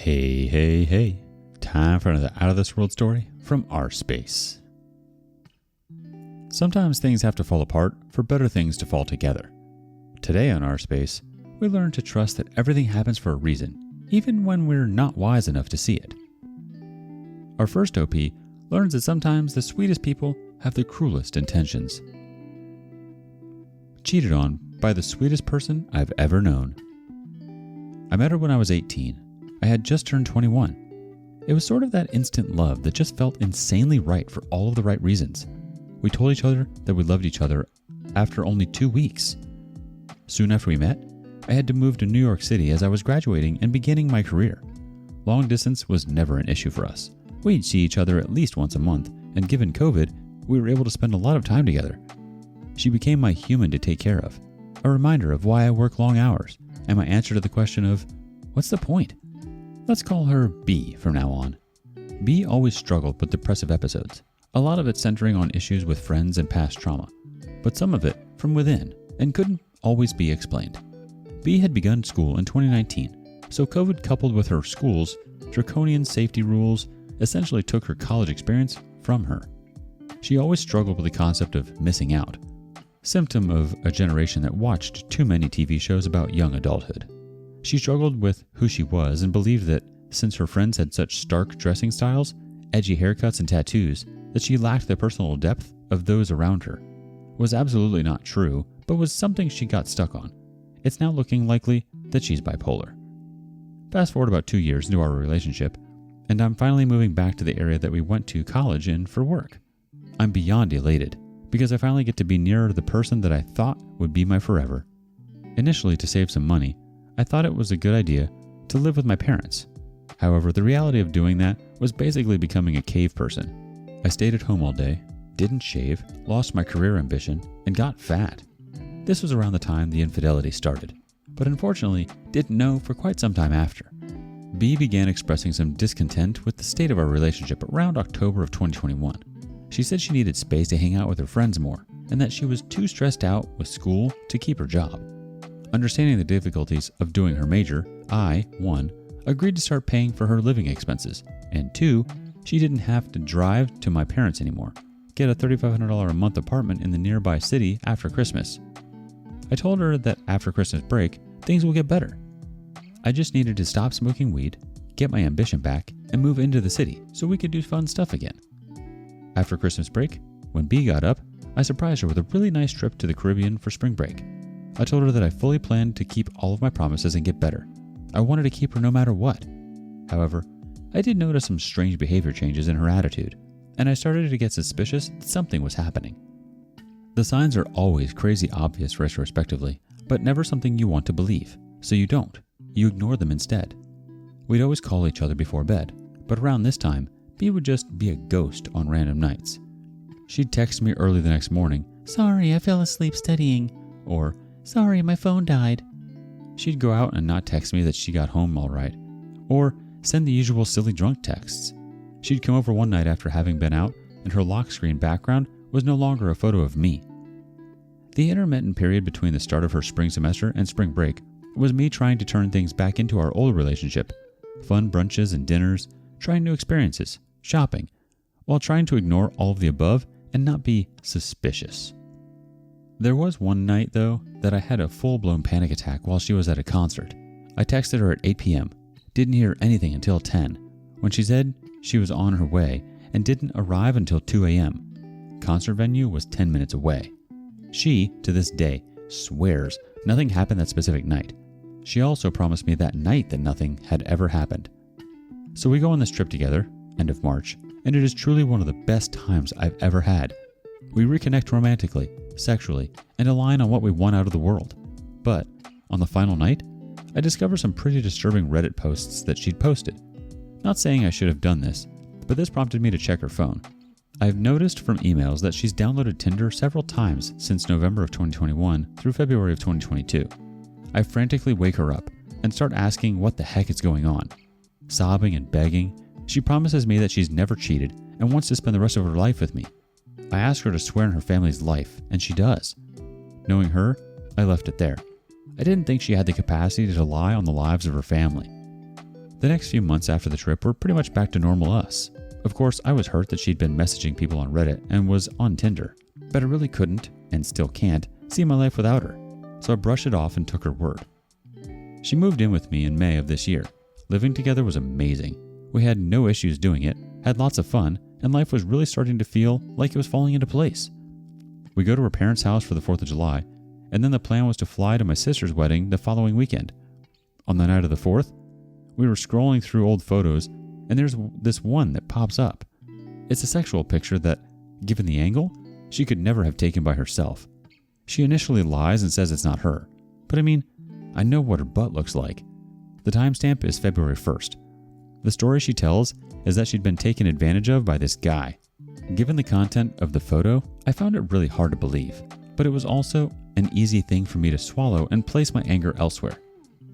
Hey, hey, hey. Time for another out of this world story from rSpace. Sometimes things have to fall apart for better things to fall together. Today on rSpace, we learn to trust that everything happens for a reason, even when we're not wise enough to see it. Our first OP learns that sometimes the sweetest people have the cruelest intentions. Cheated on by the sweetest person I've ever known. I met her when I was 18. I had just turned 21. It was sort of that instant love that just felt insanely right for all of the right reasons. We told each other that we loved each other after only 2 weeks. Soon after we met, I had to move to New York City as I was graduating and beginning my career. Long distance was never an issue for us. We'd see each other at least once a month, and given COVID, we were able to spend a lot of time together. She became my human to take care of, a reminder of why I work long hours, and my answer to the question of, what's the point? Let's call her B from now on. B always struggled with depressive episodes, a lot of it centering on issues with friends and past trauma, but some of it from within and couldn't always be explained. B had begun school in 2019, so COVID coupled with her school's draconian safety rules essentially took her college experience from her. She always struggled with the concept of missing out, symptom of a generation that watched too many TV shows about young adulthood. She struggled with who she was and believed that since her friends had such stark dressing styles, edgy haircuts, and tattoos, that she lacked the personal depth of those around her. Was absolutely not true, but was something she got stuck on. It's now looking likely that she's bipolar. Fast forward about 2 years into our relationship, and I'm finally moving back to the area that we went to college in for work. I'm beyond elated, because I finally get to be nearer to the person that I thought would be my forever. Initially, to save some money, I thought it was a good idea to live with my parents. However, the reality of doing that was basically becoming a cave person. I stayed at home all day, didn't shave, lost my career ambition, and got fat. This was around the time the infidelity started, but unfortunately didn't know for quite some time after. B began expressing some discontent with the state of our relationship around October of 2021. She said she needed space to hang out with her friends more, and that she was too stressed out with school to keep her job. Understanding the difficulties of doing her major, I, 1, agreed to start paying for her living expenses, and 2, she didn't have to drive to my parents anymore, get a $3,500 a month apartment in the nearby city after Christmas. I told her that after Christmas break, things will get better. I just needed to stop smoking weed, get my ambition back, and move into the city so we could do fun stuff again. After Christmas break, when B got up, I surprised her with a really nice trip to the Caribbean for spring break. I told her that I fully planned to keep all of my promises and get better. I wanted to keep her no matter what. However, I did notice some strange behavior changes in her attitude, and I started to get suspicious that something was happening. The signs are always crazy obvious retrospectively, but never something you want to believe, so you don't. You ignore them instead. We'd always call each other before bed, but around this time, B would just be a ghost on random nights. She'd text me early the next morning, "Sorry, I fell asleep studying," or "Sorry, my phone died." She'd go out and not text me that she got home all right, or send the usual silly drunk texts. She'd come over one night after having been out, and her lock screen background was no longer a photo of me. The intermittent period between the start of her spring semester and spring break was me trying to turn things back into our old relationship. Fun brunches and dinners, trying new experiences, shopping, while trying to ignore all of the above and not be suspicious. There was one night, though, that I had a full-blown panic attack while she was at a concert. I texted her at 8 p.m., didn't hear anything until 10, when she said she was on her way and didn't arrive until 2 a.m. Concert venue was 10 minutes away. She, to this day, swears nothing happened that specific night. She also promised me that night that nothing had ever happened. So we go on this trip together, end of March, and it is truly one of the best times I've ever had. We reconnect romantically, sexually, and align on what we want out of the world. But, on the final night, I discover some pretty disturbing Reddit posts that she'd posted. Not saying I should have done this, but this prompted me to check her phone. I've noticed from emails that she's downloaded Tinder several times since November of 2021 through February of 2022. I frantically wake her up and start asking what the heck is going on. Sobbing and begging, she promises me that she's never cheated and wants to spend the rest of her life with me. I ask her to swear on her family's life, and she does. Knowing her, I left it there. I didn't think she had the capacity to lie on the lives of her family. The next few months after the trip were pretty much back to normal us. Of course, I was hurt that she'd been messaging people on Reddit and was on Tinder, but I really couldn't, and still can't, see my life without her, so I brushed it off and took her word. She moved in with me in May of this year. Living together was amazing. We had no issues doing it, had lots of fun, and life was really starting to feel like it was falling into place. We go to her parents' house for the 4th of July, and then the plan was to fly to my sister's wedding the following weekend. On the night of the 4th, we were scrolling through old photos, and there's this one that pops up. It's a sexual picture that, given the angle, she could never have taken by herself. She initially lies and says it's not her, but I mean, I know what her butt looks like. The timestamp is February 1st. The story she tells is that she'd been taken advantage of by this guy. Given the content of the photo, I found it really hard to believe, but it was also an easy thing for me to swallow and place my anger elsewhere.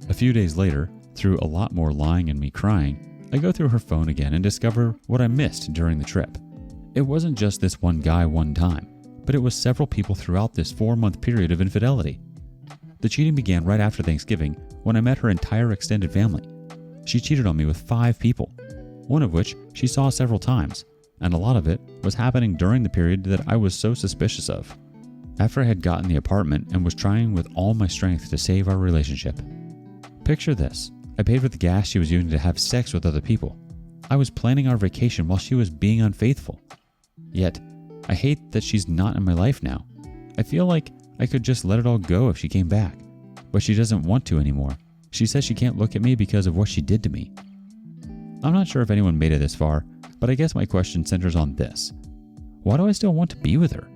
A few days later, through a lot more lying and me crying, I go through her phone again and discover what I missed during the trip. It wasn't just this one guy one time, but it was several people throughout this 4-month period of infidelity. The cheating began right after Thanksgiving when I met her entire extended family. She cheated on me with 5 people, one of which she saw several times, and a lot of it was happening during the period that I was so suspicious of. After I had gotten the apartment and was trying with all my strength to save our relationship. Picture this. I paid for the gas she was using to have sex with other people. I was planning our vacation while she was being unfaithful. Yet, I hate that she's not in my life now. I feel like I could just let it all go if she came back, but she doesn't want to anymore. She says she can't look at me because of what she did to me. I'm not sure if anyone made it this far, but I guess my question centers on this. Why do I still want to be with her?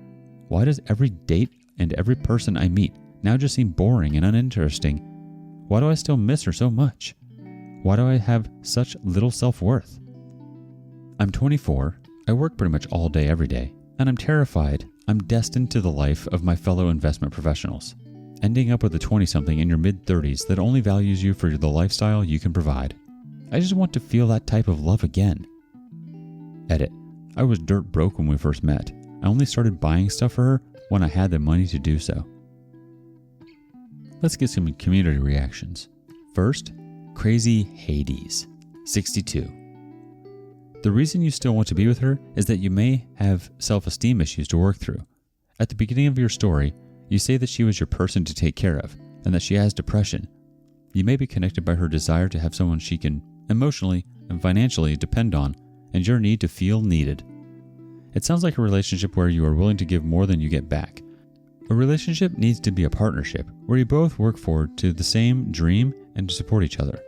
Why does every date and every person I meet now just seem boring and uninteresting? Why do I still miss her so much? Why do I have such little self-worth? I'm 24, I work pretty much all day every day, and I'm terrified I'm destined to the life of my fellow investment professionals, ending up with a 20-something in your mid-30s that only values you for the lifestyle you can provide. I just want to feel that type of love again. Edit. I was dirt broke when we first met. I only started buying stuff for her when I had the money to do so. Let's get some community reactions. First, Crazy Hades, 62. The reason you still want to be with her is that you may have self-esteem issues to work through. At the beginning of your story, you say that she was your person to take care of and that she has depression. You may be connected by her desire to have someone she can emotionally and financially depend on and your need to feel needed. It sounds like a relationship where you are willing to give more than you get back. A relationship needs to be a partnership where you both work forward to the same dream and to support each other.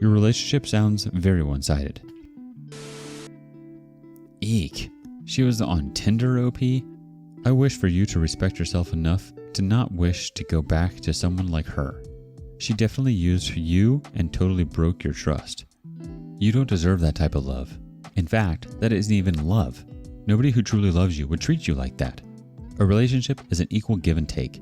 Your relationship sounds very one-sided. Eek. She was on Tinder, OP? I wish for you to respect yourself enough to not wish to go back to someone like her. She definitely used you and totally broke your trust. You don't deserve that type of love. In fact, that isn't even love. Nobody who truly loves you would treat you like that. A relationship is an equal give and take.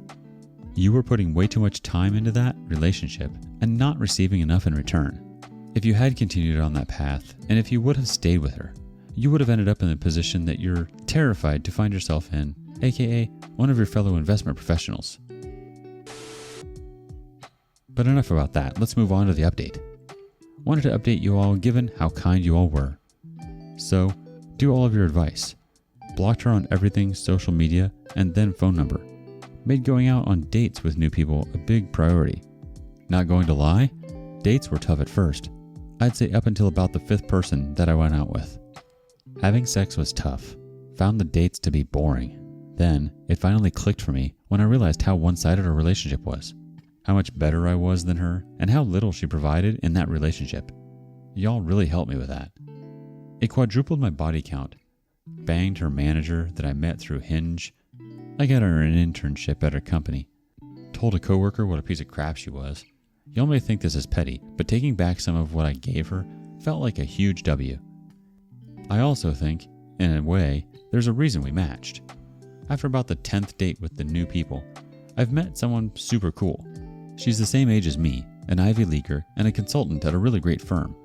You were putting way too much time into that relationship and not receiving enough in return. If you had continued on that path, and if you would have stayed with her, you would have ended up in the position that you're terrified to find yourself in, aka one of your fellow investment professionals. But enough about that, let's move on to the update. Wanted to update you all given how kind you all were. So, do all of your advice. Blocked her on everything social media and then phone number. Made going out on dates with new people a big priority. Not going to lie, dates were tough at first. I'd say up until about the 5th person that I went out with. Having sex was tough. Found the dates to be boring. Then, it finally clicked for me when I realized how one-sided our relationship was. How much better I was than her, and how little she provided in that relationship. Y'all really helped me with that. It quadrupled my body count. Banged her manager that I met through Hinge. I got her an internship at her company. Told a coworker what a piece of crap she was. Y'all may think this is petty, but taking back some of what I gave her felt like a huge W. I also think, in a way, there's a reason we matched. After about the 10th date with the new people, I've met someone super cool. She's the same age as me, an Ivy Leaguer, and a consultant at a really great firm.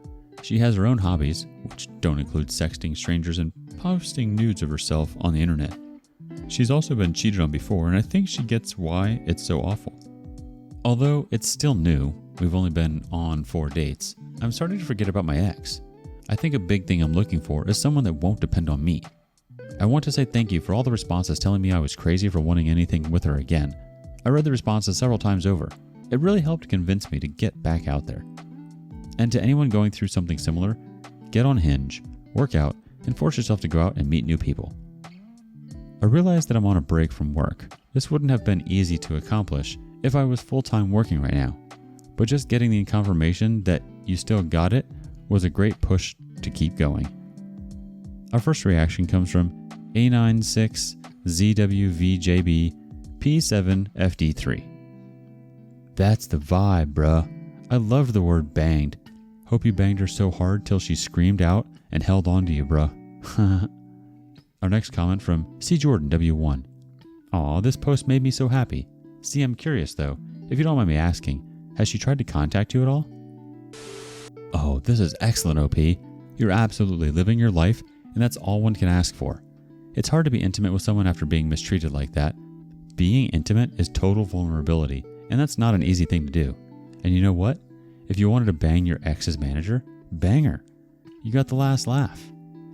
She has her own hobbies, which don't include sexting strangers and posting nudes of herself on the internet. She's also been cheated on before, and I think she gets why it's so awful. Although it's still new, we've only been on 4 dates, I'm starting to forget about my ex. I think a big thing I'm looking for is someone that won't depend on me. I want to say thank you for all the responses telling me I was crazy for wanting anything with her again. I read the responses several times over. It really helped convince me to get back out there. And to anyone going through something similar, get on Hinge, work out, and force yourself to go out and meet new people. I realize that I'm on a break from work. This wouldn't have been easy to accomplish if I was full-time working right now. But just getting the confirmation that you still got it was a great push to keep going. Our first reaction comes from A96ZWVJB P7FD3. That's the vibe, bruh. I loved the word banged. Hope you banged her so hard till she screamed out and held on to you, bruh. Our next comment from CJordanW1. Aw, this post made me so happy. See, I'm curious though, if you don't mind me asking, has she tried to contact you at all? Oh, this is excellent, OP. You're absolutely living your life, and that's all one can ask for. It's hard to be intimate with someone after being mistreated like that. Being intimate is total vulnerability, and that's not an easy thing to do. And you know what? If you wanted to bang your ex's manager, bang her. You got the last laugh.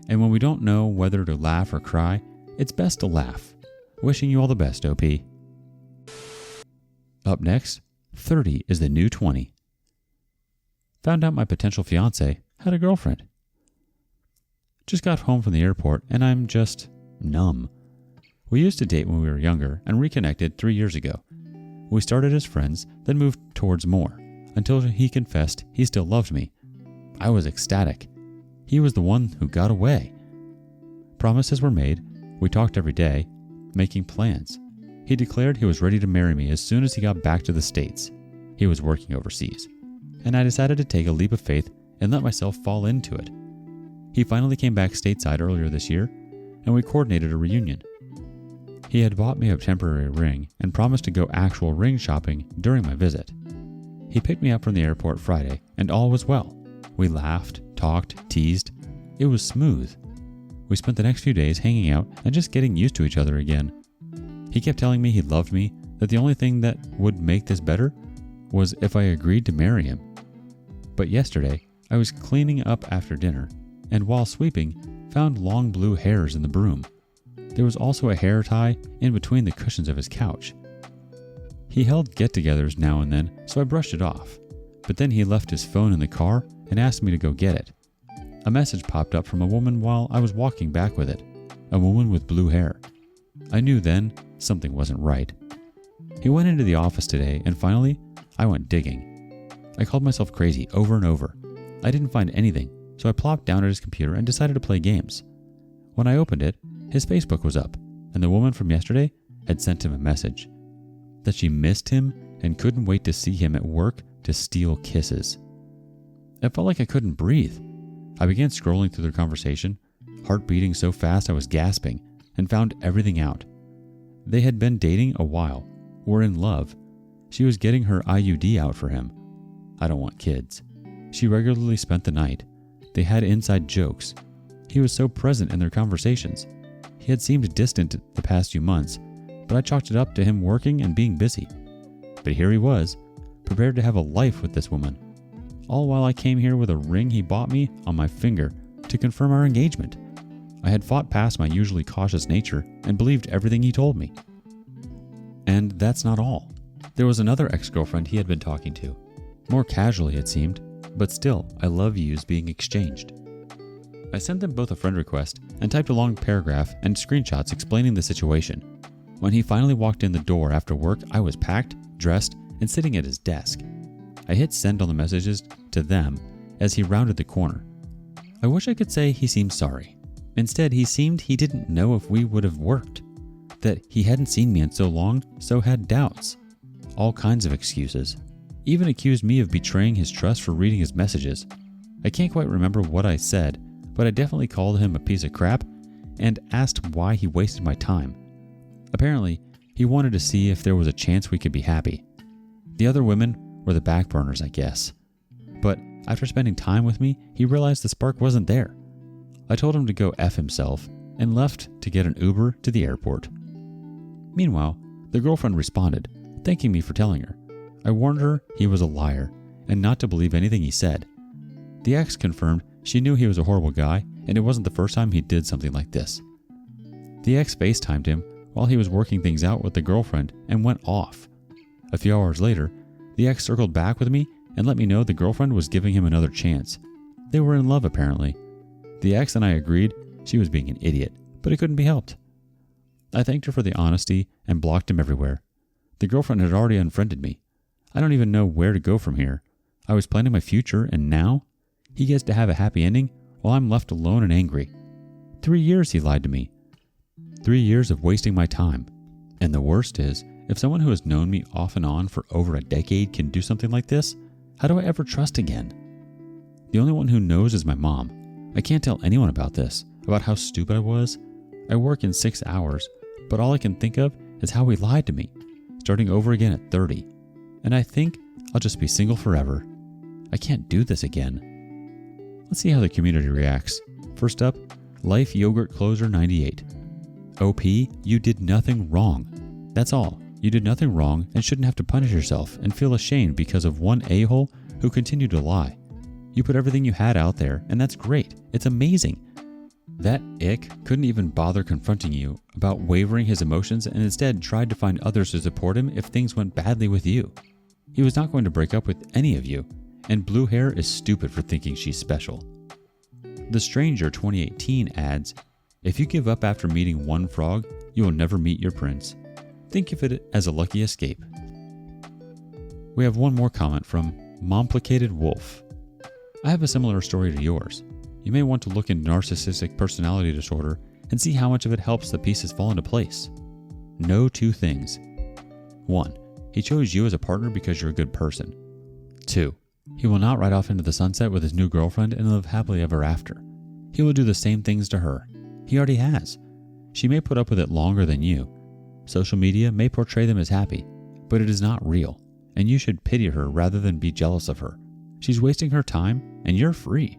And when we don't know whether to laugh or cry, it's best to laugh. Wishing you all the best, OP. Up next, 30 is the new 20. Found out my potential fiance had a girlfriend. Just got home from the airport and I'm just numb. We used to date when we were younger and reconnected 3 years ago. We started as friends, then moved towards more, until he confessed he still loved me. I was ecstatic. He was the one who got away. Promises were made. We talked every day, making plans. He declared he was ready to marry me as soon as he got back to the States. He was working overseas. And I decided to take a leap of faith and let myself fall into it. He finally came back stateside earlier this year, and we coordinated a reunion. He had bought me a temporary ring and promised to go actual ring shopping during my visit. He picked me up from the airport Friday, and all was well. We laughed, talked, teased. It was smooth. We spent the next few days hanging out and just getting used to each other again. He kept telling me he loved me, that the only thing that would make this better was if I agreed to marry him. But yesterday, I was cleaning up after dinner, and while sweeping, found long blue hairs in the broom. There was also a hair tie in between the cushions of his couch. He held get-togethers now and then, so I brushed it off. But then he left his phone in the car and asked me to go get it. A message popped up from a woman while I was walking back with it. A woman with blue hair. I knew then something wasn't right. He went into the office today, and finally, I went digging. I called myself crazy over and over. I didn't find anything, so I plopped down at his computer and decided to play games. When I opened it, his Facebook was up, and the woman from yesterday had sent him a message. That she missed him and couldn't wait to see him at work to steal kisses. It felt like I couldn't breathe. I began scrolling through their conversation, heart beating so fast I was gasping, and found everything out. They had been dating a while, were in love. She was getting her IUD out for him. I don't want kids. She regularly spent the night. They had inside jokes. He was so present in their conversations. He had seemed distant the past few months, but I chalked it up to him working and being busy. But here he was, prepared to have a life with this woman. All while I came here with a ring he bought me on my finger to confirm our engagement. I had fought past my usually cautious nature and believed everything he told me. And that's not all. There was another ex-girlfriend he had been talking to. More casually, it seemed, but still, I love yous being exchanged. I sent them both a friend request and typed a long paragraph and screenshots explaining the situation. When he finally walked in the door after work, I was packed, dressed, and sitting at his desk. I hit send on the messages to them as he rounded the corner. I wish I could say he seemed sorry. Instead, he seemed he didn't know if we would have worked. That he hadn't seen me in so long, so had doubts. All kinds of excuses. Even accused me of betraying his trust for reading his messages. I can't quite remember what I said, but I definitely called him a piece of crap and asked why he wasted my time. Apparently, he wanted to see if there was a chance we could be happy. The other women were the back burners, I guess. But after spending time with me, he realized the spark wasn't there. I told him to go F himself and left to get an Uber to the airport. Meanwhile, the girlfriend responded, thanking me for telling her. I warned her he was a liar and not to believe anything he said. The ex confirmed she knew he was a horrible guy and it wasn't the first time he did something like this. The ex FaceTimed him while he was working things out with the girlfriend and went off. A few hours later, the ex circled back with me and let me know the girlfriend was giving him another chance. They were in love apparently. The ex and I agreed she was being an idiot, but it couldn't be helped. I thanked her for the honesty and blocked him everywhere. The girlfriend had already unfriended me. I don't even know where to go from here. I was planning my future and now he gets to have a happy ending while I'm left alone and angry. 3 years he lied to me. 3 years of wasting my time. And the worst is, if someone who has known me off and on for over a decade can do something like this, how do I ever trust again? The only one who knows is my mom. I can't tell anyone about this, about how stupid I was. I work in 6 hours, but all I can think of is how he lied to me, starting over again at 30. And I think I'll just be single forever. I can't do this again. Let's see how the community reacts. First up, Life Yogurt Closer 98. OP, you did nothing wrong. That's all. You did nothing wrong and shouldn't have to punish yourself and feel ashamed because of one a-hole who continued to lie. You put everything you had out there, and that's great. It's amazing. That ick couldn't even bother confronting you about wavering his emotions and instead tried to find others to support him if things went badly with you. He was not going to break up with any of you, and blue hair is stupid for thinking she's special. The Stranger 2018 adds, if you give up after meeting one frog, you will never meet your prince. Think of it as a lucky escape. We have one more comment from Momplicated Wolf. I have a similar story to yours. You may want to look into narcissistic personality disorder and see how much of it helps the pieces fall into place. Know 2 things. 1. He chose you as a partner because you're a good person. 2. He will not ride off into the sunset with his new girlfriend and live happily ever after. He will do the same things to her. He already has. She may put up with it longer than you. Social media may portray them as happy, but it is not real, and you should pity her rather than be jealous of her. She's wasting her time, and you're free.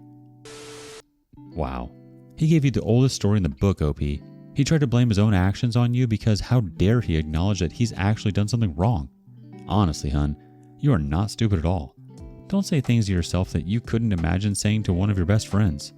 Wow. He gave you the oldest story in the book, OP. He tried to blame his own actions on you because how dare he acknowledge that he's actually done something wrong. Honestly, hun, you are not stupid at all. Don't say things to yourself that you couldn't imagine saying to one of your best friends.